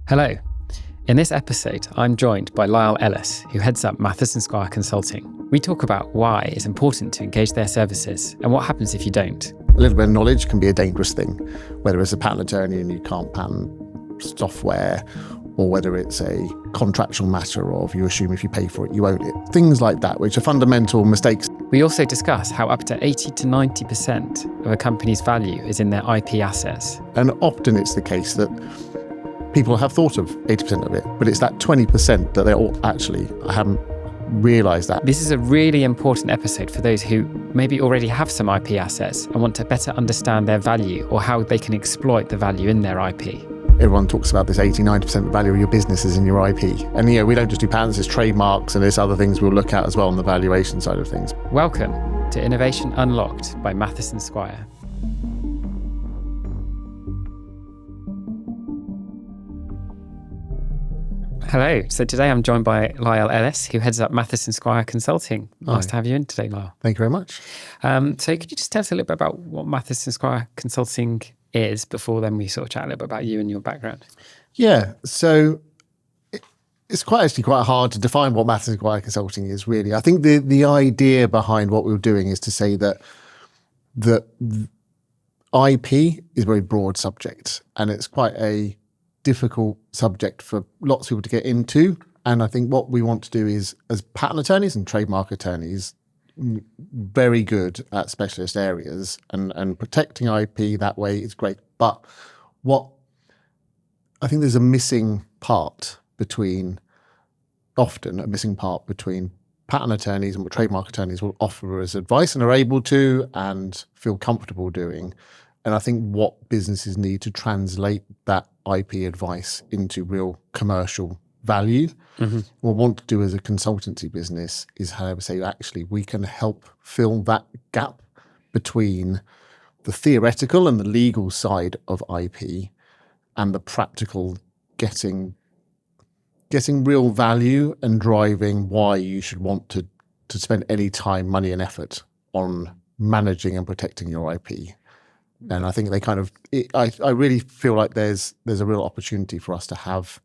Hello. In this episode, I'm joined by Lyle Ellis, who heads up Mathys Squire Consulting. We talk about why it's important to engage their services and what happens if you don't. A little bit of knowledge can be a dangerous thing, whether it's a patent attorney and you can't patent software, or whether it's a contractual matter of you assume if you pay for it, you own it. Things like that, which are fundamental mistakes. We also discuss how up to 80 to 90% of a company's value is in their IP assets. And often it's the case that people have thought of 80% of it, but it's that 20% that they're all actually, I haven't realised that. This is a really important episode for those who maybe already have some IP assets and want to better understand their value or how they can exploit the value in their IP. Everyone talks about this 80, 90% of the value of your business is in your IP. And we don't just do patents, there's trademarks and there's other things we'll look at as well on the valuation side of things. Welcome to Innovation Unlocked by Mathys Squire. Hello. So today I'm joined by Lyle Ellis, who heads up Mathys Squire Consulting. Nice to have you in today, Lyle. Thank you very much. So could you just tell us a little bit about what Mathys Squire Consulting is before then we sort of chat a little bit about you and your background? Yeah. So it's quite hard to define what Mathys Squire Consulting is really. I think the idea behind what we're doing is to say that IP is a very broad subject and it's quite a difficult subject for lots of people to get into. And I think what we want to do is, as patent attorneys and trademark attorneys, very good at specialist areas and protecting IP that way is great. But what I think there's a missing part between patent attorneys and what trademark attorneys will offer as advice and are able to and feel comfortable doing. And I think what businesses need to translate that IP advice into real commercial value. Mm-hmm. What we want to do as a consultancy business is, however, say actually we can help fill that gap between the theoretical and the legal side of IP and the practical getting real value and driving why you should want to spend any time, money and effort on managing and protecting your IP. And I think I really feel like there's a real opportunity for us to have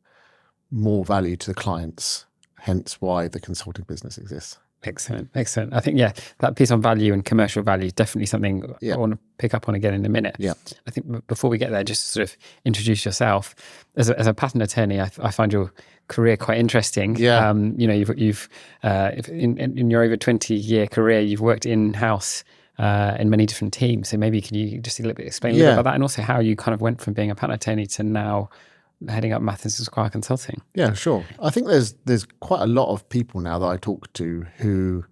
more value to the clients, hence why the consulting business exists. Excellent. I think, that piece on value and commercial value is definitely something I want to pick up on again in a minute. Yeah. I think before we get there, just sort of introduce yourself. As a patent attorney, I find your career quite interesting. Yeah. You've in your over 20-year career, you've worked in-house in many different teams. So maybe can you just explain a little bit about that, and also how you kind of went from being a patent attorney to now heading up Mathys Squire Consulting? Yeah, sure. I think there's quite a lot of people now that I talk to who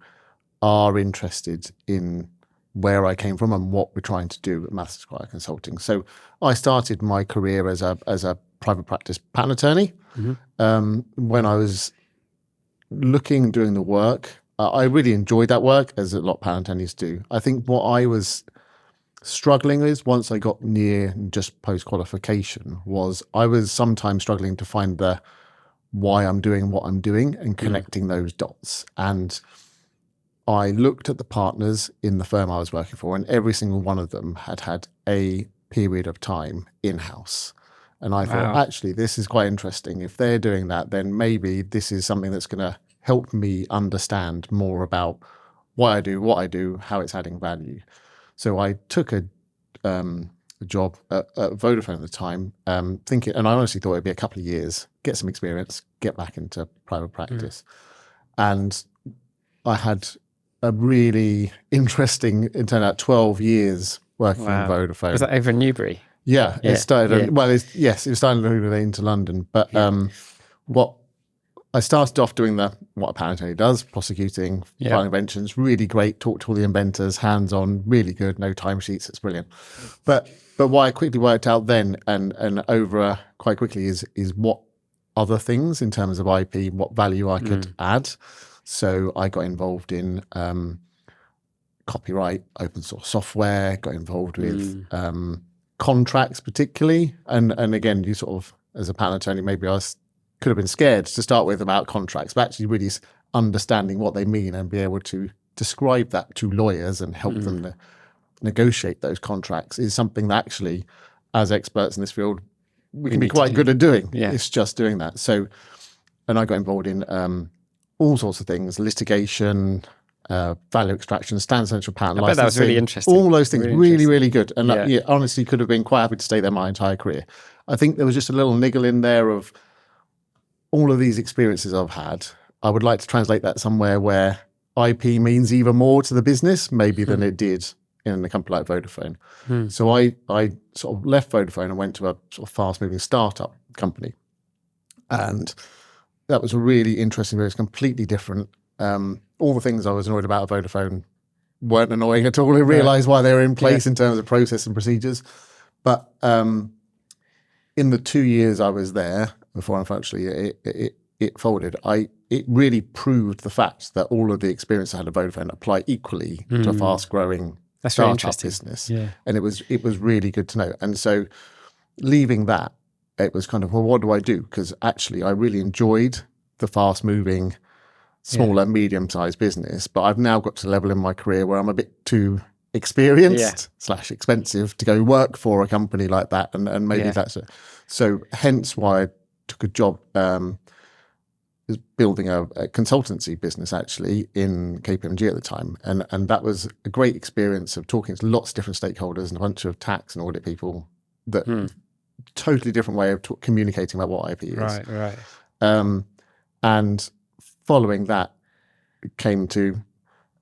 are interested in where I came from and what we're trying to do at Mathys Squire Consulting. So I started my career as a private practice patent attorney. Mm-hmm. When I was doing the work, I really enjoyed that work, as a lot of patent attorneys do. I think what I was struggling with once I got near just post-qualification was I was sometimes struggling to find why I'm doing what I'm doing and connecting those dots. And I looked at the partners in the firm I was working for, and every single one of them had a period of time in-house. And I thought, actually, this is quite interesting. If they're doing that, then maybe this is something that's going to help me understand more about what I do, how it's adding value. So I took a job at Vodafone at the time, thinking, and I honestly thought it'd be a couple of years, get some experience, get back into private practice. And I had a really interesting, it turned out 12 years working in Vodafone. Was that over in Newbury? Yeah, it started, it was starting into London. But what I started off doing what a patent attorney does, prosecuting, filing inventions, really great, talk to all the inventors, hands-on, really good, no timesheets, it's brilliant. But what I quickly worked out then and over quite quickly is what other things in terms of IP, what value I could add. So I got involved in copyright, open source software, got involved with contracts particularly. And again, you sort of, as a patent attorney, maybe could have been scared to start with about contracts, but actually really understanding what they mean and be able to describe that to lawyers and help them negotiate those contracts is something that actually, as experts in this field, we can be quite good at doing. Yeah. It's just doing that. So, and I got involved in all sorts of things, litigation, value extraction, standard essential patent I bet licensing. that was really interesting. All those things, really good. And Yeah. honestly, could have been quite happy to stay there my entire career. I think there was just a little niggle in there of all of these experiences I've had. I would like to translate that somewhere where IP means even more to the business, maybe than it did in a company like Vodafone. So I sort of left Vodafone and went to a sort of fast-moving startup company. And that was a really interesting, it was completely different. All the things I was annoyed about at Vodafone weren't annoying at all. I realised why they were in place in terms of process and procedures. But in the 2 years I was there, before unfortunately it folded, it really proved the fact that all of the experience I had at Vodafone apply equally to a fast-growing startup business. Yeah. And it was really good to know. And so leaving that, it was kind of, well, what do I do? Because actually I really enjoyed the fast-moving, smaller, medium-sized business, but I've now got to the level in my career where I'm a bit too experienced / expensive to go work for a company like that. And maybe that's it. So hence why I took a job is building a consultancy business actually in KPMG at the time. And that was a great experience of talking to lots of different stakeholders and a bunch of tax and audit people that totally different way of communicating about what IP is. Right. And following that came to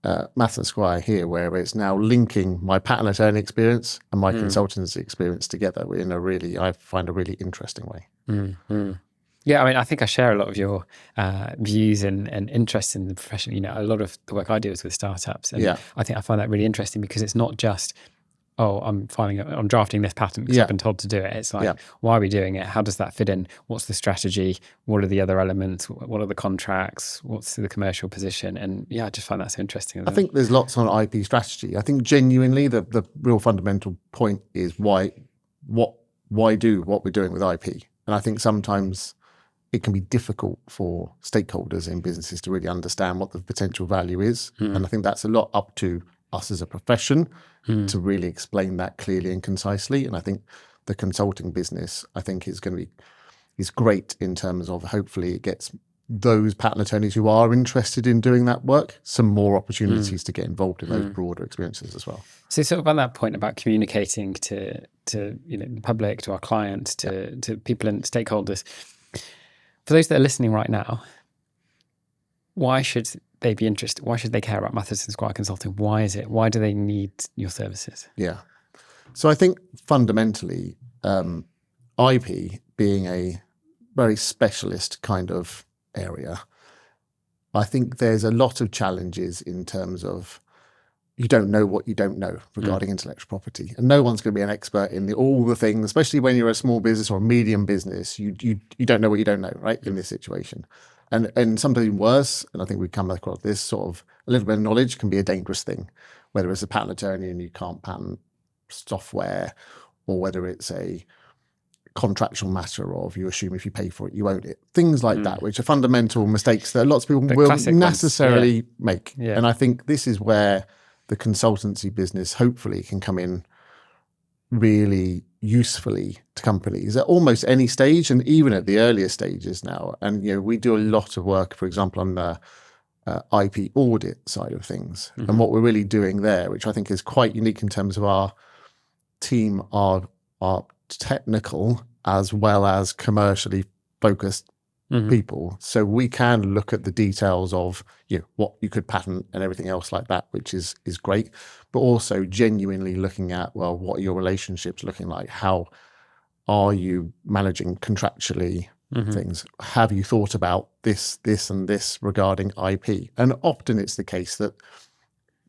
Mathys Squire here, where it's now linking my patent attorney experience and my consultancy experience together in a really, I find a really interesting way. Yeah, I mean, I think I share a lot of your views and interests in the profession. You know, a lot of the work I do is with startups, and I think I find that really interesting because it's not just, oh, I'm drafting this patent because I've been told to do it. It's like, why are we doing it? How does that fit in? What's the strategy? What are the other elements? What are the contracts? What's the commercial position? And I just find that so interesting. I think there's lots on IP strategy. I think genuinely the real fundamental point is why do what we're doing with IP. And I think sometimes it can be difficult for stakeholders in businesses to really understand what the potential value is. And I think that's a lot up to us as a profession to really explain that clearly and concisely. And I think the consulting business, I think, is great in terms of hopefully it gets those patent attorneys who are interested in doing that work some more opportunities to get involved in those broader experiences as well. So sort of on that point about communicating to the public, to our clients, to people and stakeholders, for those that are listening right now, why should they be interested? Why should they care about Mathys Squire Consulting? Why is it? Why do they need your services? Yeah. So I think fundamentally, IP being a very specialist kind of area, I think there's a lot of challenges in terms of you don't know what you don't know regarding intellectual property. And no one's going to be an expert in all the things, especially when you're a small business or a medium business. You don't know what you don't know, right, in this situation. And sometimes worse, and I think we've come across this sort of a little bit of knowledge can be a dangerous thing, whether it's a patent attorney and you can't patent software, or whether it's a contractual matter of you assume if you pay for it, you own it. Things like that, which are fundamental mistakes that lots of people will necessarily make. Yeah. And I think this is where the consultancy business hopefully can come in really usefully to companies at almost any stage, and even at the earlier stages now. And we do a lot of work, for example, on the IP audit side of things. And what we're really doing there, which I think is quite unique in terms of our team, are technical as well as commercially focused people. So we can look at the details of what you could patent and everything else like that, which is great, but also genuinely looking at, well, what are your relationships looking like? How are you managing contractually things? Have you thought about this and this regarding IP? And often it's the case that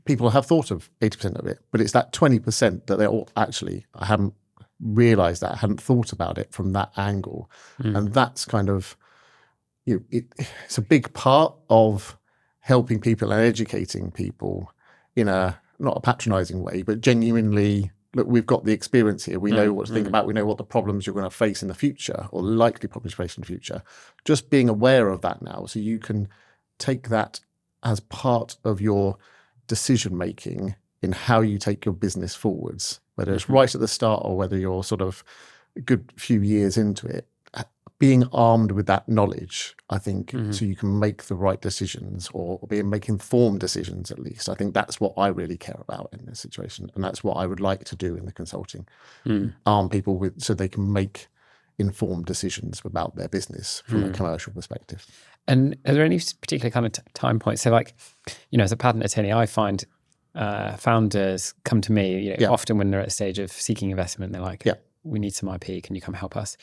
people have thought of 80% of it, but it's that 20% that they're all actually, I haven't realized that, I hadn't thought about it from that angle. And that's kind of, it's a big part of helping people and educating people in a, not a patronizing way, but genuinely, look, we've got the experience here. We know what to think about. We know what the problems you're going to face in the future, or likely problems you face in the future. Just being aware of that now, so you can take that as part of your decision-making in how you take your business forwards, whether it's right at the start or whether you're sort of a good few years into it, being armed with that knowledge, I think, so you can make the right decisions or make informed decisions at least. I think that's what I really care about in this situation. And that's what I would like to do in the consulting. Arm people with so they can make informed decisions about their business from a commercial perspective. And are there any particular kind of time points? So like, as a patent attorney, I find founders come to me, often when they're at a stage of seeking investment, they're like, we need some IP, can you come help us?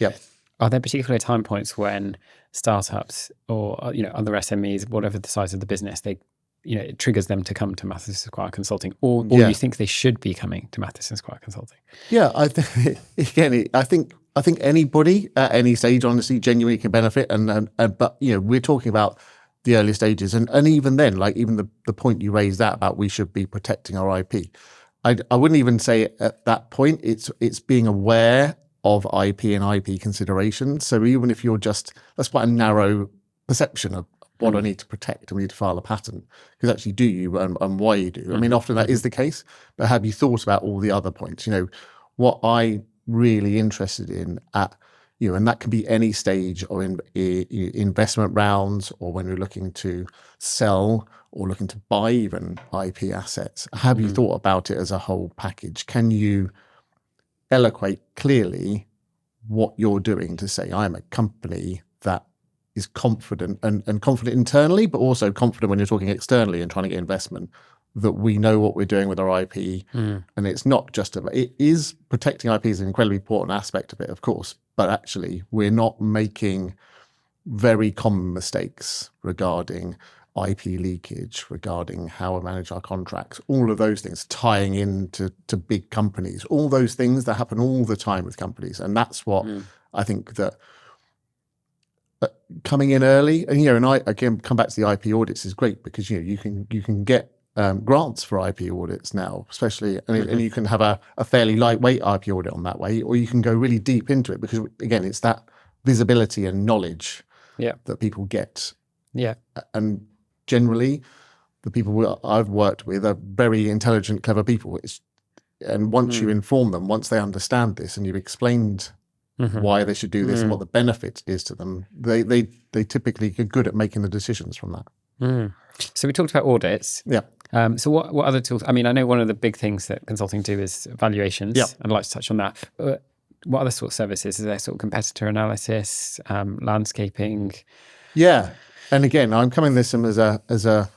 Are there particular time points when startups or other SMEs, whatever the size of the business, they it triggers them to come to Mathys Squire Consulting, or you think they should be coming to Mathys Squire Consulting? Yeah, I think again, I think anybody at any stage, honestly, genuinely can benefit, and but we're talking about the early stages, and even then, like even the point you raised that about we should be protecting our IP. I wouldn't even say at that point it's being aware of IP and IP considerations. So even if that's quite a narrow perception of what I need to protect and we need to file a patent, because actually do you and why you do. I mean, often that is the case, but have you thought about all the other points? What I really interested in and that can be any stage or in investment rounds or when you're looking to sell or looking to buy even IP assets. Have you thought about it as a whole package? Can you eloquate clearly what you're doing to say, I'm a company that is confident and confident internally, but also confident when you're talking externally and trying to get investment, that we know what we're doing with our IP. And it's not just about, it is protecting IP is an incredibly important aspect of it, of course, but actually we're not making very common mistakes regarding IP leakage, regarding how we manage our contracts, all of those things tying into big companies, all those things that happen all the time with companies. And that's what I think that coming in early, and I again come back to the IP audits is great because you can get grants for IP audits now, especially, and you can have a fairly lightweight IP audit on that way, or you can go really deep into it because again, it's that visibility and knowledge that people get. And generally, the people I've worked with are very intelligent, clever people. And once you inform them, once they understand this and you've explained why they should do this and what the benefit is to them, they typically are good at making the decisions from that. So we talked about audits. So what other tools? I mean, I know one of the big things that consulting do is valuations. I'd like to touch on that. What other sort of services? Is there sort of competitor analysis, landscaping? And again, I'm coming this as a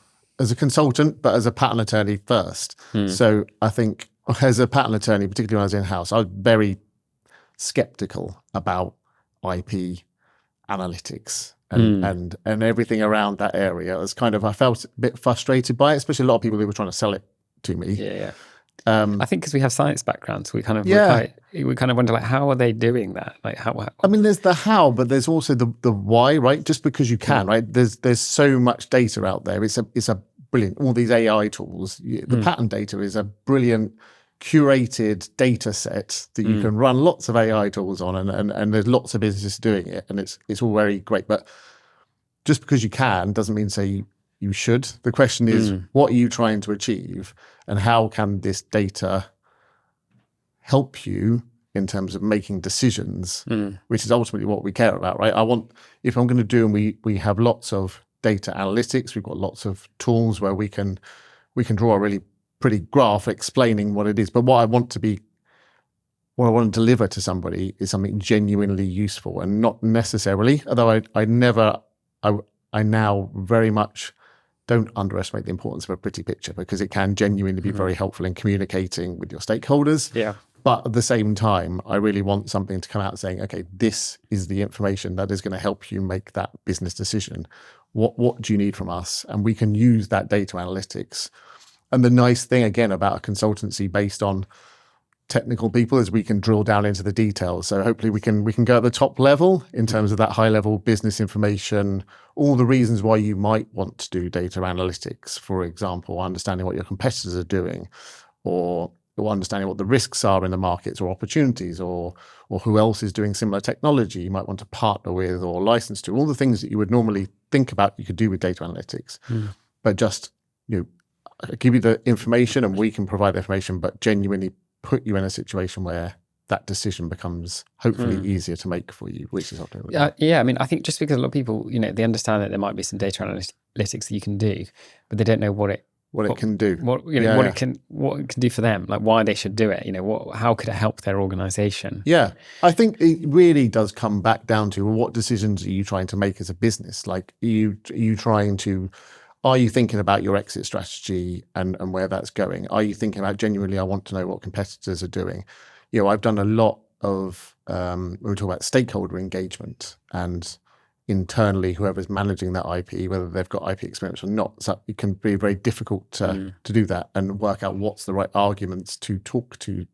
consultant, but as a patent attorney first. So I think as a patent attorney, particularly when I was in-house, I was very skeptical about IP analytics and everything around that area. It was I felt a bit frustrated by it, especially a lot of people who were trying to sell it to me. I think because we have science backgrounds, we kind of we kind of wonder how are they doing that? Like how? I mean, there's the how, but there's also the why, right? Just because you can, right? There's so much data out there. It's a brilliant. All these AI tools, the patent data is a brilliant curated data set that you can run lots of AI tools on, and there's lots of businesses doing it, and it's all very great. But just because you can doesn't mean say you should. The question is, what are you trying to achieve, and how can this data help you in terms of making decisions, which is ultimately what we care about, right? If I'm going to do, and we have lots of data analytics, we've got lots of tools where we can draw a really pretty graph explaining what it is. But what I want to deliver to somebody is something genuinely useful, and not necessarily, although I now very much don't underestimate the importance of a pretty picture, because it can genuinely be very helpful in communicating with your stakeholders. But at the same time, I really want something to come out saying, okay, this is the information that is going to help you make that business decision. What do you need from us? And we can use that data analytics. And the nice thing, again, about a consultancy based on technical people is we can drill down into the details. So hopefully we can go at the top level in terms of that high level business information, all the reasons why you might want to do data analytics, for example, understanding what your competitors are doing, or understanding what the risks are in the markets or opportunities, or who else is doing similar technology you might want to partner with or license to, all the things that you would normally think about you could do with data analytics. But just give you the information, and we can provide the information, but genuinely put you in a situation where that decision becomes hopefully easier to make for you, which is often yeah. I mean, I think just because a lot of people, they understand that there might be some data analytics that you can do, but they don't know what it can do, what it can do for them, like why they should do it. How could it help their organization? Yeah, I think it really does come back down to what decisions are you trying to make as a business? Like, are you thinking about your exit strategy and where that's going? Are you thinking about genuinely, I want to know what competitors are doing? I've done a lot of, when we talk about stakeholder engagement and internally, whoever's managing that IP, whether they've got IP experience or not, so it can be very difficult to do that and work out what's the right arguments to talk to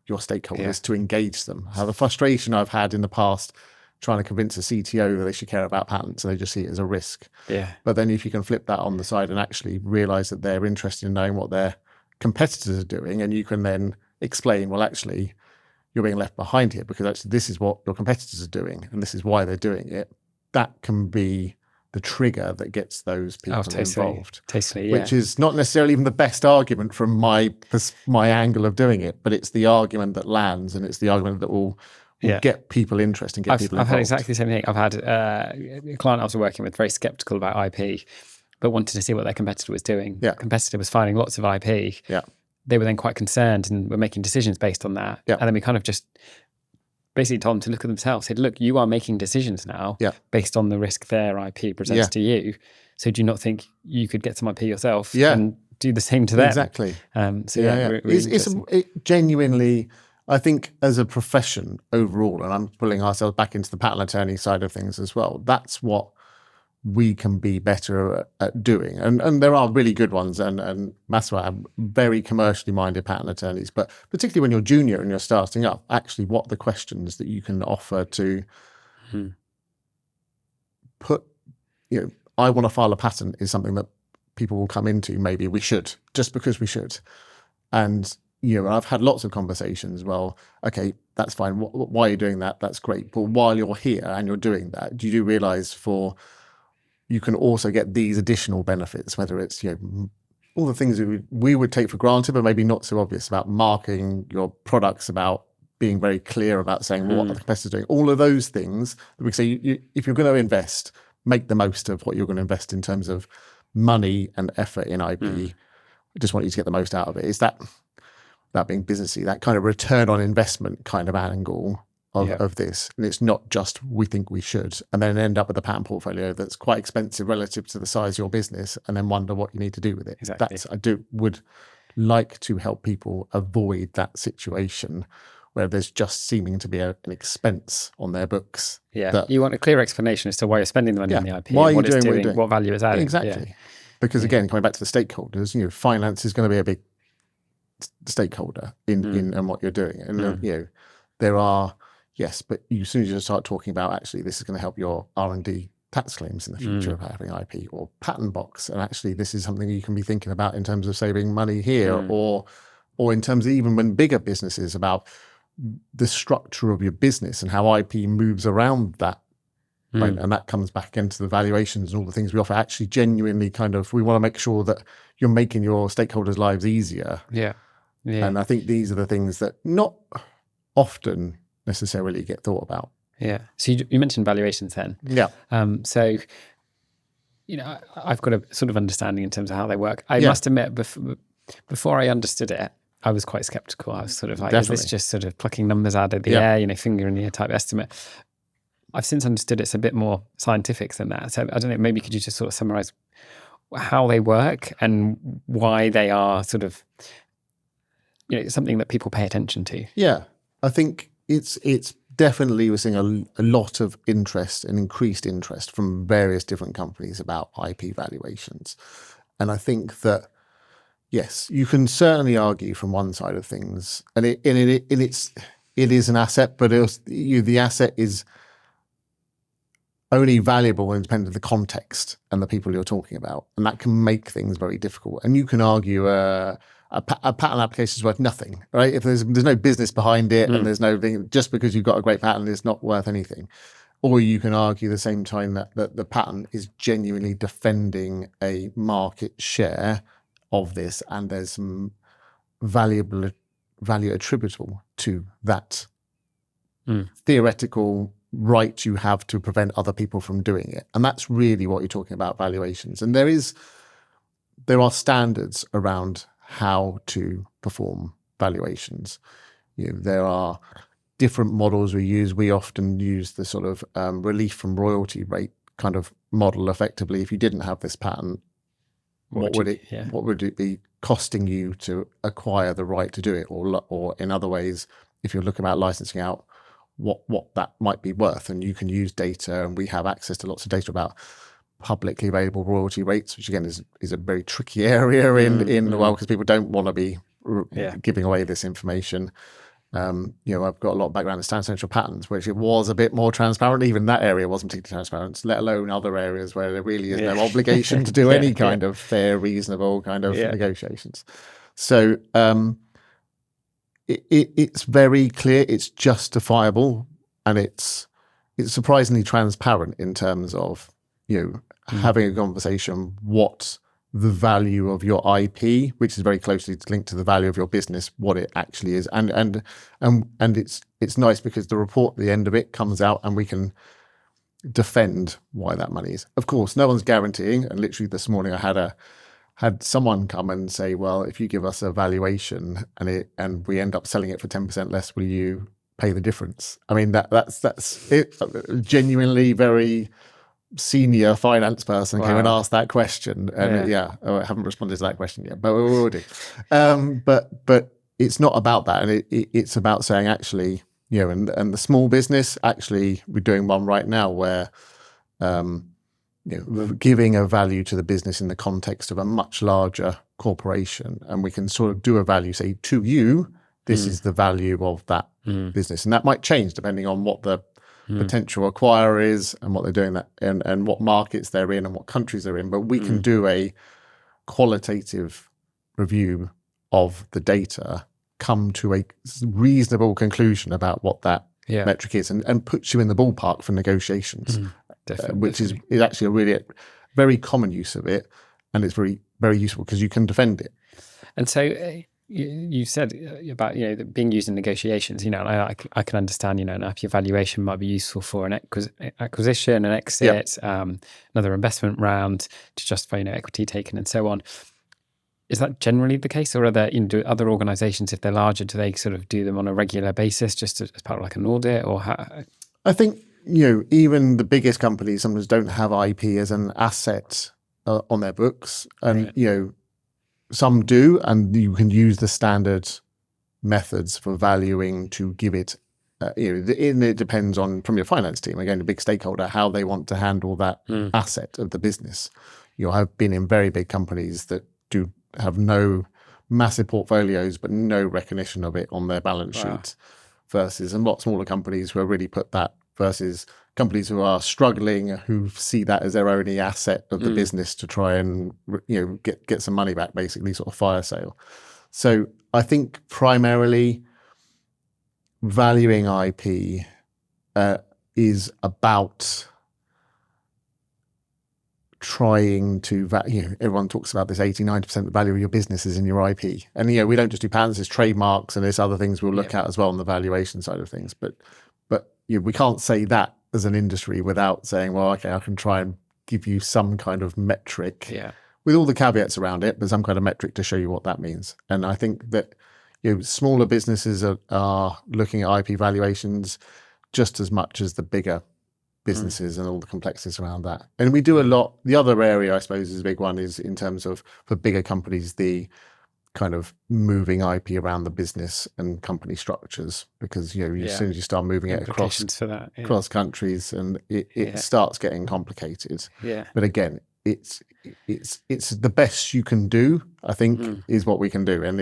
your stakeholders, to engage them. How the frustration I've had in the past trying to convince a CTO that they should care about patents and they just see it as a risk. Yeah. But then if you can flip that on the side and actually realize that they're interested in knowing what their competitors are doing, and you can then explain, well, actually, you're being left behind here because actually this is what your competitors are doing and this is why they're doing it. That can be the trigger that gets those people involved. Totally, yeah. Which is not necessarily even the best argument from my angle of doing it, but it's the argument that lands, and it's the argument that will get people interested and get people involved. I've had exactly the same thing. I've had a client I was working with very skeptical about IP, but wanted to see what their competitor was doing. Yeah. Competitor was finding lots of IP. Yeah. They were then quite concerned and were making decisions based on that. Yeah. And then we kind of just basically told them to look at themselves, said, look, you are making decisions now based on the risk their IP presents to you. So do you not think you could get some IP yourself and do the same to them? Exactly. Really it genuinely, I think as a profession overall, and I'm pulling ourselves back into the patent attorney side of things as well, that's what we can be better at doing. And there are really good ones, and Mathys Squire have very commercially minded patent attorneys, but particularly when you're junior and you're starting up, actually what the questions that you can offer to put, I want to file a patent is something that people will come into, maybe we should, just because we should. And, I've had lots of conversations, well, okay, that's fine. Why are you doing that? That's great. But while you're here and you're doing that, do you realize you can also get these additional benefits, whether it's, all the things we would take for granted, but maybe not so obvious, about marketing your products, about being very clear about saying what the competitors are doing. All of those things that we say, if you're going to invest, make the most of what you're going to invest in terms of money and effort in IP. I just want you to get the most out of it. Is that being businessy, that kind of return on investment kind of angle of this. And it's not just we think we should, and then end up with a patent portfolio that's quite expensive relative to the size of your business, and then wonder what you need to do with it. Exactly. Would like to help people avoid that situation where there's just seeming to be an expense on their books. Yeah, you want a clear explanation as to why you're spending the money on the IP, why what it's doing, what you're doing, what value it's adding. Exactly. Because again, coming back to the stakeholders, finance is going to be a big stakeholder in what you're doing. And there are, yes, but as soon as you start talking about actually this is going to help your R&D tax claims in the future of having IP or patent box, and actually this is something you can be thinking about in terms of saving money here, or in terms of even when bigger businesses, about the structure of your business and how IP moves around that. Right? And that comes back into the valuations and all the things we offer. Actually, genuinely, we want to make sure that you're making your stakeholders' lives easier. Yeah. And I think these are the things that not often necessarily get thought about. Yeah. So you mentioned valuations then. Yeah. So, I've got a sort of understanding in terms of how they work. I must admit, before I understood it, I was quite skeptical. I was sort of like, Is this just sort of plucking numbers out of the air, finger in the air type estimate? I've since understood it's a bit more scientific than that. So I don't know, maybe could you just sort of summarize how they work and why they are sort of, something that people pay attention to? Yeah, I think it's definitely, we're seeing a lot of interest and increased interest from various different companies about IP valuations. And I think that, yes, you can certainly argue from one side of things, and it is an asset, but the asset is only valuable when it depends on the context and the people you're talking about. And that can make things very difficult. And you can argue a patent application is worth nothing, right? If there's no business behind it and there's no thing, just because you've got a great patent, it's not worth anything. Or you can argue at the same time that the patent is genuinely defending a market share of this, and there's some value attributable to that theoretical right you have to prevent other people from doing it. And that's really what you're talking about, valuations. And there are standards around how to perform valuations. There are different models we use. We often use the sort of relief from royalty rate kind of model. Effectively, if you didn't have this patent, what would it be costing you to acquire the right to do it, or in other ways, if you're looking about licensing out, what that might be worth. And you can use data, and we have access to lots of data about publicly available royalty rates, which again is a very tricky area in the world, because people don't want to be giving away this information. I've got a lot of background in standard essential patents, which it was a bit more transparent. Even that area wasn't particularly transparent, let alone other areas where there really is no obligation to do any kind of fair, reasonable kind of negotiations. So it's very clear, it's justifiable, and it's surprisingly transparent in terms of having a conversation what the value of your IP, which is very closely linked to the value of your business, what it actually is, and it's nice because the report at the end of it comes out, and we can defend why that money is. Of course, no one's guaranteeing. And literally this morning, I had someone come and say, "Well, if you give us a valuation and we end up selling it for 10% less, will you pay the difference?" I mean, that's it. Genuinely very senior finance person came and asked that question, and I haven't responded to that question yet, but we will do. But it's not about that, and it's about saying actually, and the small business, actually, we're doing one right now where giving a value to the business in the context of a much larger corporation, and we can sort of do a value, say to you, this is the value of that business, and that might change depending on what the potential acquirer is and what they're doing, and what markets they're in and what countries they're in. But we can do a qualitative review of the data, come to a reasonable conclusion about what that metric is, and puts you in the ballpark for negotiations, which is actually a really very common use of it, and it's very, very useful because you can defend it. And so you said about being used in negotiations. And I can understand an IP valuation might be useful for an acquisition, an exit, another investment round to justify equity taken and so on. Is that generally the case, or are there do other organisations, if they're larger, do they sort of do them on a regular basis, just as part of like an audit, or how? I think even the biggest companies sometimes don't have IP as an asset on their books, and some do, and you can use the standard methods for valuing to give it. It depends on, from your finance team, again, a big stakeholder, how they want to handle that asset of the business. I've been in very big companies that do have no massive portfolios, but no recognition of it on their balance sheet, versus a lot smaller companies who have really put that, versus companies who are struggling, who see that as their only asset of the business to try and get some money back, basically sort of fire sale. So I think primarily valuing IP is about trying to everyone talks about this 80-90% of the value of your business is in your IP, and we don't just do patents, there's trademarks and there's other things we'll look at as well on the valuation side of things, but we can't say that as an industry without saying, well, okay, I can try and give you some kind of metric with all the caveats around it, but some kind of metric to show you what that means. And I think that smaller businesses are looking at IP valuations just as much as the bigger businesses and all the complexities around that. And we do a lot. The other area, I suppose, is a big one, is in terms of, for bigger companies, the kind of moving IP around the business and company structures, because as soon as you start moving it across countries, and it starts getting complicated. But again, it's the best you can do, I think, is what we can do, and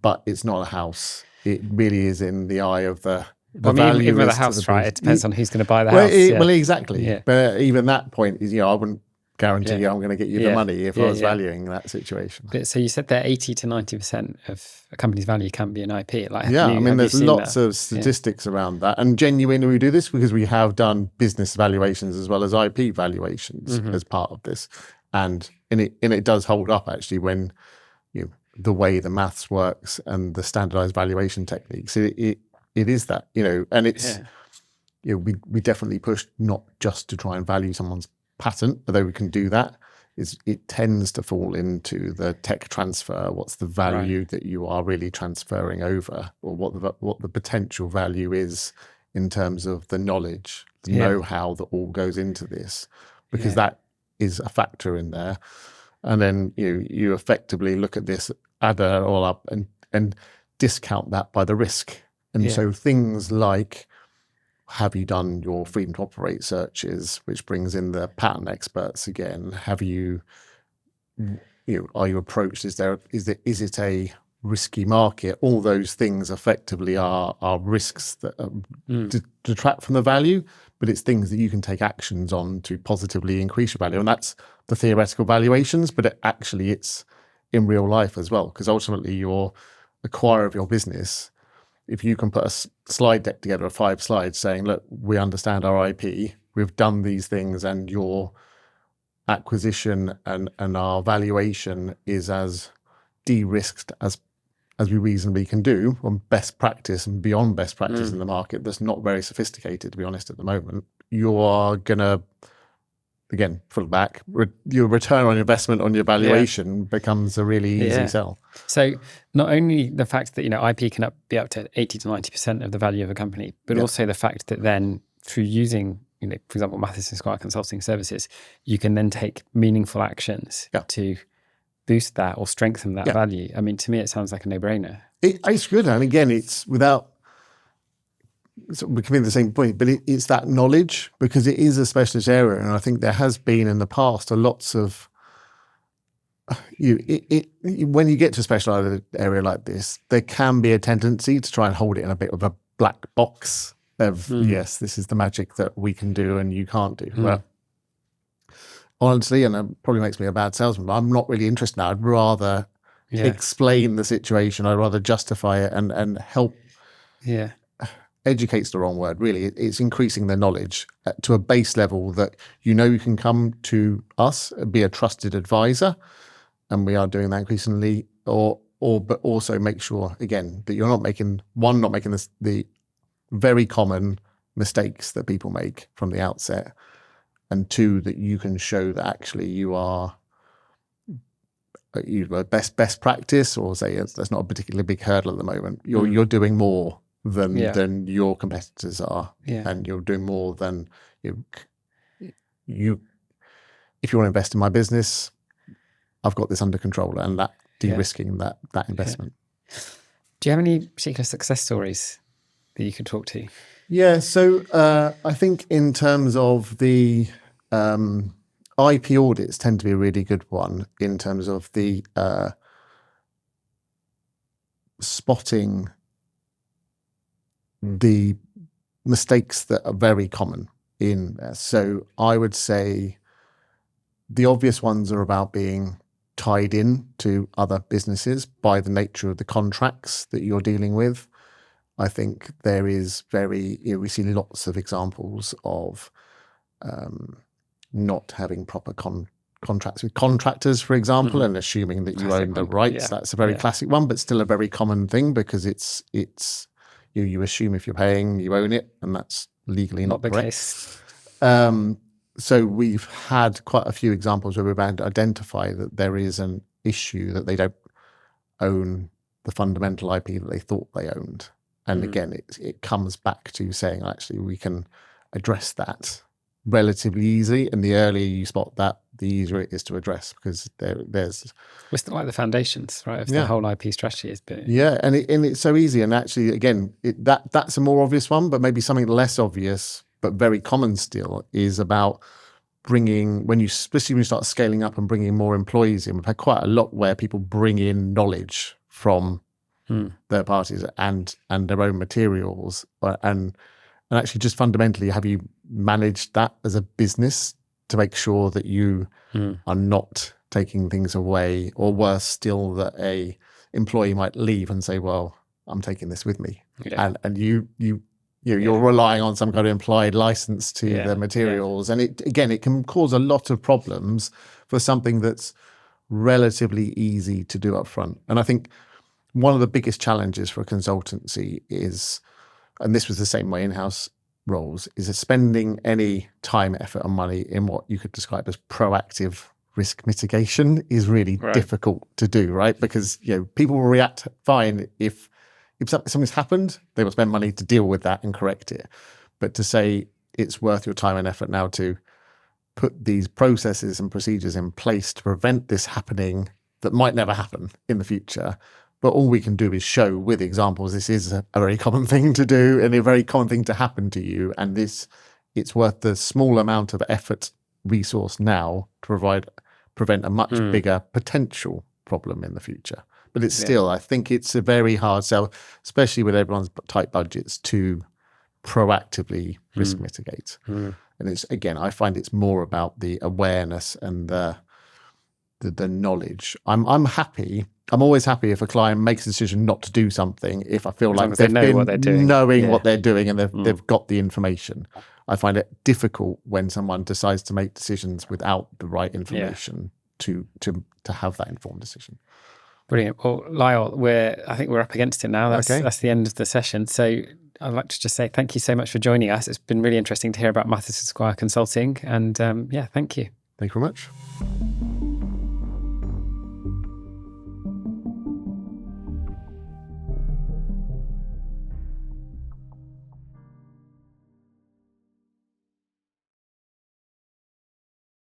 but it's not a house. It really is in the eye of the value. Even with a house, right? It depends on who's going to buy the house. Well, exactly. But even that point is, I wouldn't guarantee I'm going to get you the money if I was valuing that situation. But so you said that 80 to 90% of a company's value can be an IP. There's lots of statistics around that, and genuinely we do this because we have done business valuations as well as IP valuations as part of this, and it does hold up actually when the way the maths works and the standardized valuation techniques. It it is that, and it's, Yeah. we definitely push not just to try and value someone's patent, although we can do that. It tends to fall into the tech transfer. What's the value that you are really transferring over, or what the potential value is in terms of the knowledge, the know-how that all goes into this, because that is a factor in there. And then you effectively look at this, add it all up, and discount that by the risk. And so things like, have you done your freedom to operate searches, which brings in the patent experts again? Have you, are you approached? Is it a risky market? All those things effectively are risks that detract from the value, but it's things that you can take actions on to positively increase your value. And that's the theoretical valuations, but it's in real life as well, because ultimately your acquirer of your business, if you can put a slide deck together of 5 slides saying, look, we understand our IP, we've done these things, and your acquisition and our valuation is as de-risked as we reasonably can do on best practice and beyond best practice in the market that's not very sophisticated, to be honest, at the moment, you are going to, again, pull back. Your return on investment on your valuation becomes a really easy sell. So not only the fact that IP can be up to 80 to 90% of the value of a company, but also the fact that then through using, for example, Mathys Squire Consulting services, you can then take meaningful actions to boost that or strengthen that value. I mean, to me, it sounds like a no-brainer. It's good, and again, it's without. So we come in the same point, but it's that knowledge, because it is a specialist area, and I think there has been in the past lots of when you get to a specialized area like this, there can be a tendency to try and hold it in a bit of a black box of yes, this is the magic that we can do and you can't do. But honestly, and it probably makes me a bad salesman, but I'm not really interested now. I'd rather explain the situation. I'd rather justify it and help. Yeah. Educate's the wrong word, really. It's increasing their knowledge to a base level that you can come to us, be a trusted advisor, and we are doing that increasingly. But also make sure again that you're not making the very common mistakes that people make from the outset, and 2, that you can show that actually you are best practice, or say that's not a particularly big hurdle at the moment. You're doing more than your competitors are, and you're doing more than you. If you want to invest in my business, I've got this under control, and that de-risking that investment. Do you have any particular success stories that you could talk to? Yeah, so I think in terms of the IP audits tend to be a really good one in terms of the spotting the mistakes that are very common in there. So I would say the obvious ones are about being tied in to other businesses by the nature of the contracts that you're dealing with. I think there is we see lots of examples of not having proper contracts with contractors, for example, and assuming that you own the rights. That's a very classic one, but still a very common thing, because it's you assume if you're paying, you own it, and that's legally not the case. So we've had quite a few examples where we've had to identify that there is an issue, that they don't own the fundamental IP that they thought they owned. And again, it comes back to saying, actually, we can address that relatively easy. And the earlier you spot that, the easier it is to address, because there's... We're still like the foundations, right, of the whole IP strategy is built. Yeah, and it's so easy. And actually, again, that's a more obvious one, but maybe something less obvious, but very common still, is about bringing, especially when you start scaling up and bringing more employees in. We've had quite a lot where people bring in knowledge from third parties and their own materials, and actually just fundamentally, have you managed that as a business to make sure that you are not taking things away, or worse still, that a employee might leave and say, well, I'm taking this with me, and you're relying on some kind of implied license to the materials, and it can cause a lot of problems for something that's relatively easy to do up front. And I think one of the biggest challenges for a consultancy is and this was the same way in-house roles, is spending any time, effort, and money in what you could describe as proactive risk mitigation is really difficult to do, right? Because people will react fine if something's happened, they will spend money to deal with that and correct it. But to say it's worth your time and effort now to put these processes and procedures in place to prevent this happening that might never happen in the future. But all we can do is show with examples this is a very common thing to do and a very common thing to happen to you. And it's worth the small amount of effort, resource now to prevent a much bigger potential problem in the future. But it's still, I think it's a very hard sell, especially with everyone's tight budgets, to proactively risk mitigate. And it's, again, I find it's more about the awareness and the knowledge. I'm always happy if a client makes a decision not to do something, if I feel like they've been knowing what they're doing and they've got the information. I find it difficult when someone decides to make decisions without the right information to have that informed decision. Brilliant. Well, Lyle, I think we're up against it now. That's the end of the session. So I'd like to just say thank you so much for joining us. It's been really interesting to hear about Mathys Squire Consulting. And thank you. Thank you very much.